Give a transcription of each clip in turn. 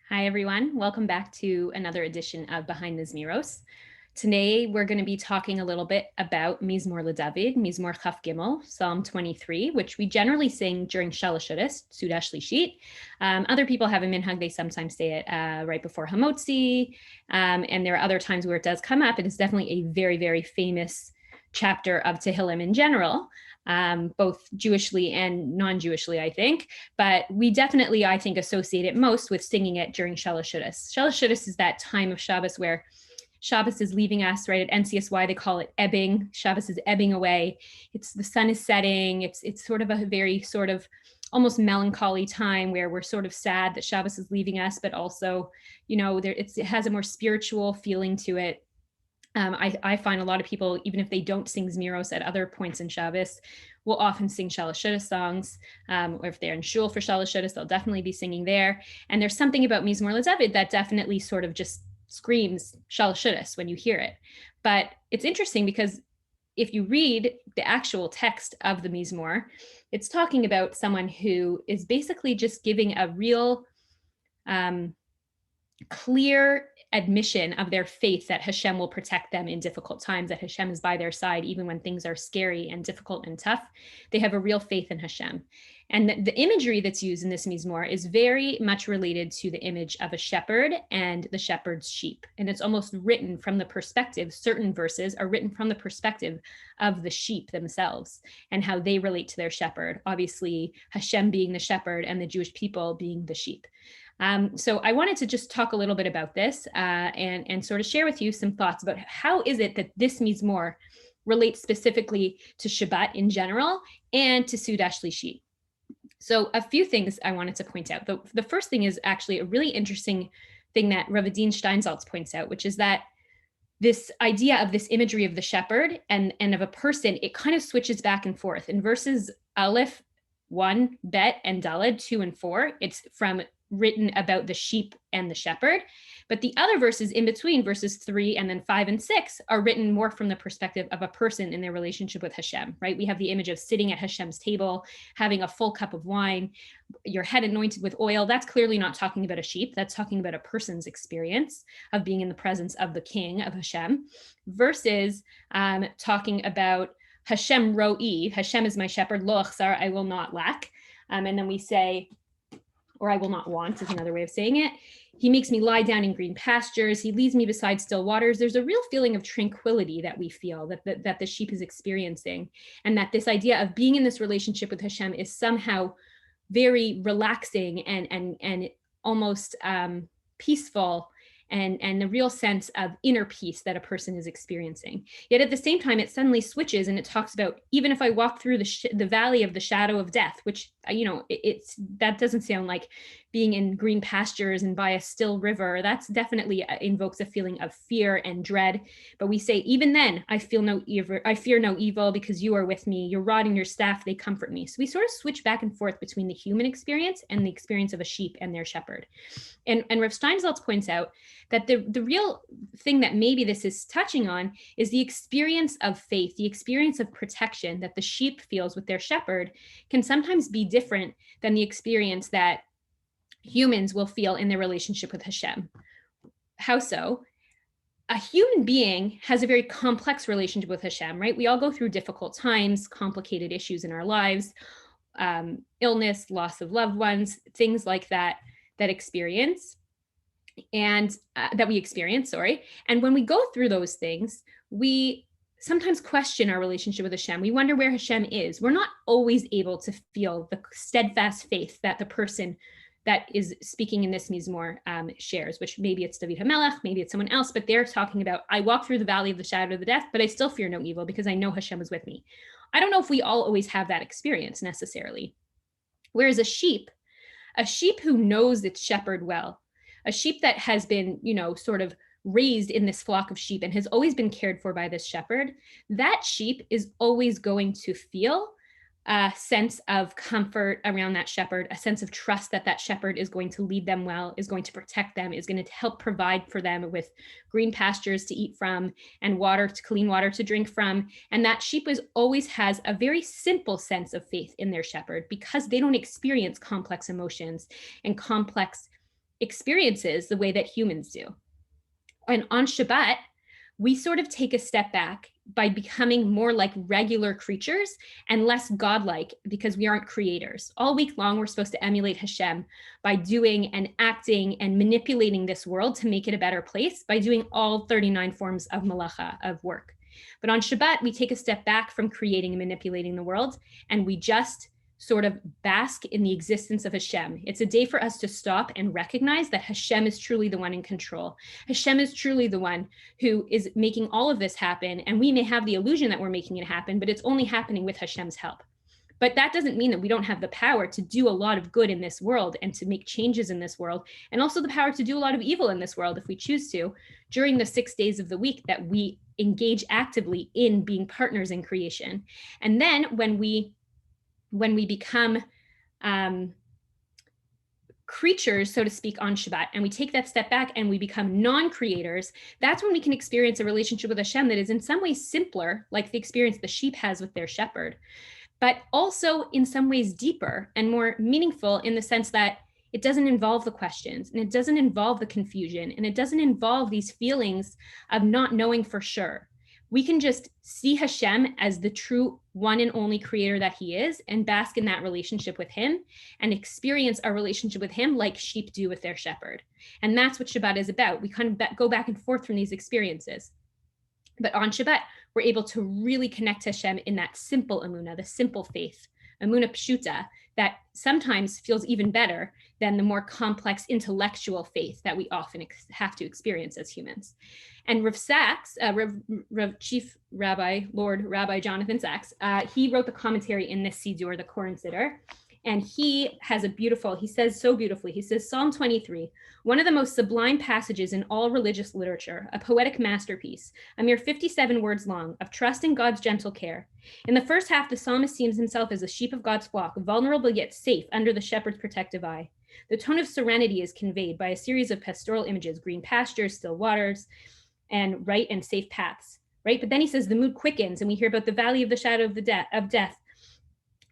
Hi, everyone. Welcome back to another edition of Behind the Zmirot. Today, we're going to be talking a little bit about Mizmor LeDavid, Mizmor Chaf Gimel, Psalm 23, which we generally sing during Shalosh Shudas, Sudah Shlishit. Other people have a minhag, they sometimes say it right before Hamotzi, and there are other times where it does come up. It is definitely a very, very famous chapter of Tehillim in general, both Jewishly and non-Jewishly, I think. But we definitely, I think, associate it most with singing it during Shalosh Shudas. Shalosh Shudas is that time of Shabbos where Shabbos is leaving us, right? At NCSY, they call it ebbing. Shabbos is ebbing away. The sun is setting. It's sort of a very sort of almost melancholy time where we're sort of sad that Shabbos is leaving us, but also, it has a more spiritual feeling to it. I find a lot of people, even if they don't sing Zmiros at other points in Shabbos, will often sing Shalosh Shudas songs. Or if they're in shul for Shalosh Shudas, they'll definitely be singing there. And there's something about Mizmor LeDavid that definitely sort of just screams Shalosh Shudas when you hear it. But it's interesting because if you read the actual text of the Mizmor, it's talking about someone who is basically just giving a real clear admission of their faith that Hashem will protect them in difficult times, that Hashem is by their side even when things are scary and difficult and tough. They have a real faith in Hashem. And the imagery that's used in this Mizmor is very much related to the image of a shepherd and the shepherd's sheep. And it's almost written from the perspective, certain verses are written from the perspective of the sheep themselves and how they relate to their shepherd. Obviously, Hashem being the shepherd and the Jewish people being the sheep. So I wanted to just talk a little bit about this and sort of share with you some thoughts about how is it that this Mizmor relates specifically to Shabbat in general and to Sudah Shlishit. So a few things I wanted to point out. The first thing is actually a really interesting thing that Rav Adin Steinsaltz points out, which is that this idea of this imagery of the shepherd and of a person, it kind of switches back and forth. In verses Aleph 1, Bet, and Daled 2 and 4, it's written about the sheep and the shepherd. But the other verses in between, verses 3 and then 5 and 6, are written more from the perspective of a person in their relationship with Hashem, right? We have the image of sitting at Hashem's table, having a full cup of wine, your head anointed with oil. That's clearly not talking about a sheep. That's talking about a person's experience of being in the presence of the king, of Hashem, versus talking about Hashem ro'i, Hashem is my shepherd, lo achsar, I will not lack. And then we say, or I will not want is another way of saying it. He makes me lie down in green pastures. He leads me beside still waters. There's a real feeling of tranquility that we feel that the sheep is experiencing. And that this idea of being in this relationship with Hashem is somehow very relaxing and almost peaceful, and the real sense of inner peace that a person is experiencing. Yet at the same time, it suddenly switches and it talks about, even if I walk through the valley of the shadow of death, which, that doesn't sound like being in green pastures and by a still river. That's definitely invokes a feeling of fear and dread. But we say, even then, I fear no evil because you are with me. Your rod and your staff, they comfort me. So we sort of switch back and forth between the human experience and the experience of a sheep and their shepherd. And Rav Steinsaltz points out that the real thing that maybe this is touching on is the experience of faith, the experience of protection that the sheep feels with their shepherd can sometimes be different than the experience that humans will feel in their relationship with Hashem. How so? A human being has a very complex relationship with Hashem, right? We all go through difficult times, complicated issues in our lives, illness, loss of loved ones, things like that experience. And that we experience, And when we go through those things, we sometimes question our relationship with Hashem. We wonder where Hashem is. We're not always able to feel the steadfast faith that the person that is speaking in this Mizmor shares, which maybe it's David HaMelech, maybe it's someone else, but they're talking about, I walk through the valley of the shadow of the death, but I still fear no evil because I know Hashem is with me. I don't know if we all always have that experience necessarily. Whereas a sheep who knows its shepherd well, a sheep that has been, sort of raised in this flock of sheep and has always been cared for by this shepherd, that sheep is always going to feel a sense of comfort around that shepherd, a sense of trust that that shepherd is going to lead them well, is going to protect them, is going to help provide for them with green pastures to eat from and clean water to drink from. And that sheep always has a very simple sense of faith in their shepherd because they don't experience complex emotions and complex experiences the way that humans do. And on Shabbat, we sort of take a step back by becoming more like regular creatures and less godlike, because we aren't creators. All week long, we're supposed to emulate Hashem by doing and acting and manipulating this world to make it a better place by doing all 39 forms of malacha, of work. But on Shabbat, we take a step back from creating and manipulating the world, and we just sort of bask in the existence of Hashem. It's a day for us to stop and recognize that Hashem is truly the one in control. Hashem is truly the one who is making all of this happen. And we may have the illusion that we're making it happen, but it's only happening with Hashem's help. But that doesn't mean that we don't have the power to do a lot of good in this world and to make changes in this world, and also the power to do a lot of evil in this world if we choose to, during the 6 days of the week that we engage actively in being partners in creation. And then when we become creatures, so to speak, on Shabbat, and we take that step back and we become non-creators, that's when we can experience a relationship with Hashem that is in some ways simpler, like the experience the sheep has with their shepherd, but also in some ways deeper and more meaningful, in the sense that it doesn't involve the questions, and it doesn't involve the confusion, and it doesn't involve these feelings of not knowing for sure. We can just see Hashem as the true one and only creator that he is, and bask in that relationship with him and experience our relationship with him like sheep do with their shepherd. And that's what Shabbat is about. We kind of go back and forth from these experiences. But on Shabbat, we're able to really connect to Hashem in that simple emunah, the simple faith, emunah pshuta, that sometimes feels even better than the more complex intellectual faith that we often have to experience as humans. And Rav Sachs, Chief Rabbi, Lord Rabbi Jonathan Sachs, he wrote the commentary in this Siddur, the Koran Siddur, and he has he says so beautifully, he says, Psalm 23, one of the most sublime passages in all religious literature, a poetic masterpiece, a mere 57 words long, of trust in God's gentle care. In the first half, the psalmist sees himself as a sheep of God's flock, vulnerable yet safe under the shepherd's protective eye. The tone of serenity is conveyed by a series of pastoral images: green pastures, still waters, and right and safe paths, right? But then he says the mood quickens, and we hear about the valley of the shadow of death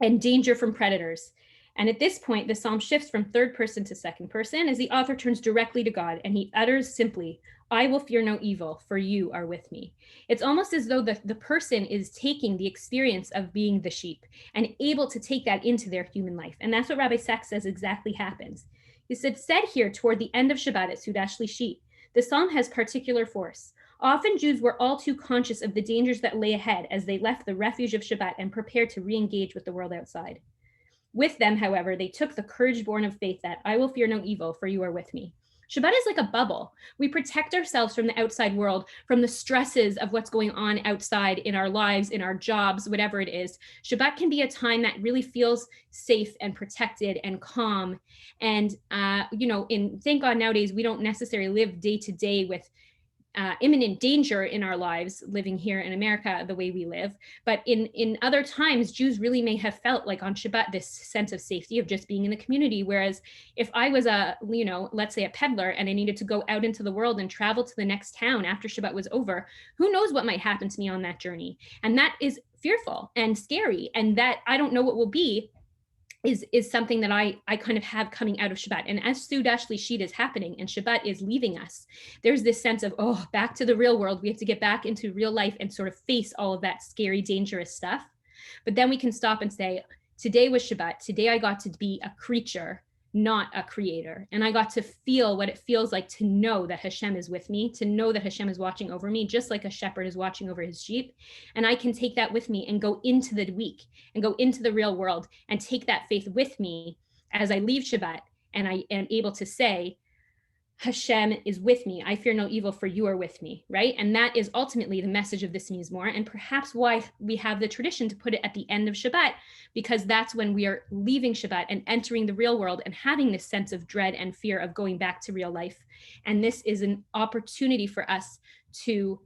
and danger from predators. And at this point, the psalm shifts from third person to second person as the author turns directly to God, and he utters simply, I will fear no evil, for you are with me. It's almost as though the person is taking the experience of being the sheep and able to take that into their human life. And that's what Rabbi Sachs says exactly happens. He said here toward the end of Shabbat at Sudash Lishit, the psalm has particular force. Often Jews were all too conscious of the dangers that lay ahead as they left the refuge of Shabbat and prepared to re-engage with the world outside. With them, however, they took the courage born of faith that I will fear no evil, for you are with me. Shabbat is like a bubble. We protect ourselves from the outside world, from the stresses of what's going on outside in our lives, in our jobs, whatever it is. Shabbat can be a time that really feels safe and protected and calm. And, thank God nowadays, we don't necessarily live day to day with imminent danger in our lives, living here in America the way we live. But in other times, Jews really may have felt like on Shabbat, this sense of safety of just being in the community. Whereas if I was let's say a peddler, and I needed to go out into the world and travel to the next town after Shabbat was over, who knows what might happen to me on that journey? And that is fearful and scary. And that I don't know what will be is something that I kind of have coming out of Shabbat. And as Sudash Lishit is happening and Shabbat is leaving us, there's this sense of, back to the real world. We have to get back into real life and sort of face all of that scary, dangerous stuff. But then we can stop and say, today was Shabbat. Today I got to be a creature, not a creator. And I got to feel what it feels like to know that Hashem is with me, to know that Hashem is watching over me, just like a shepherd is watching over his sheep. And I can take that with me and go into the week and go into the real world and take that faith with me as I leave Shabbat. And I am able to say, Hashem is with me. I fear no evil, for you are with me, right? And that is ultimately the message of this Mizmor, and perhaps why we have the tradition to put it at the end of Shabbat, because that's when we are leaving Shabbat and entering the real world and having this sense of dread and fear of going back to real life. And this is an opportunity for us to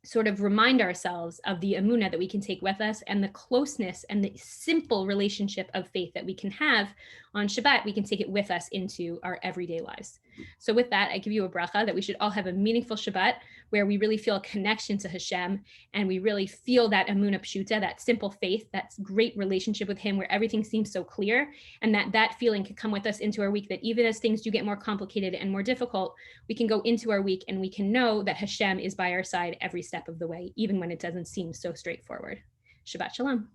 sort of remind ourselves of the emunah that we can take with us, and the closeness and the simple relationship of faith that we can have on Shabbat. We can take it with us into our everyday lives. So with that, I give you a bracha that we should all have a meaningful Shabbat where we really feel a connection to Hashem, and we really feel that emunah pshuta, that simple faith, that great relationship with him where everything seems so clear, and that feeling can come with us into our week, that even as things do get more complicated and more difficult, we can go into our week and we can know that Hashem is by our side every step of the way, even when it doesn't seem so straightforward. Shabbat shalom.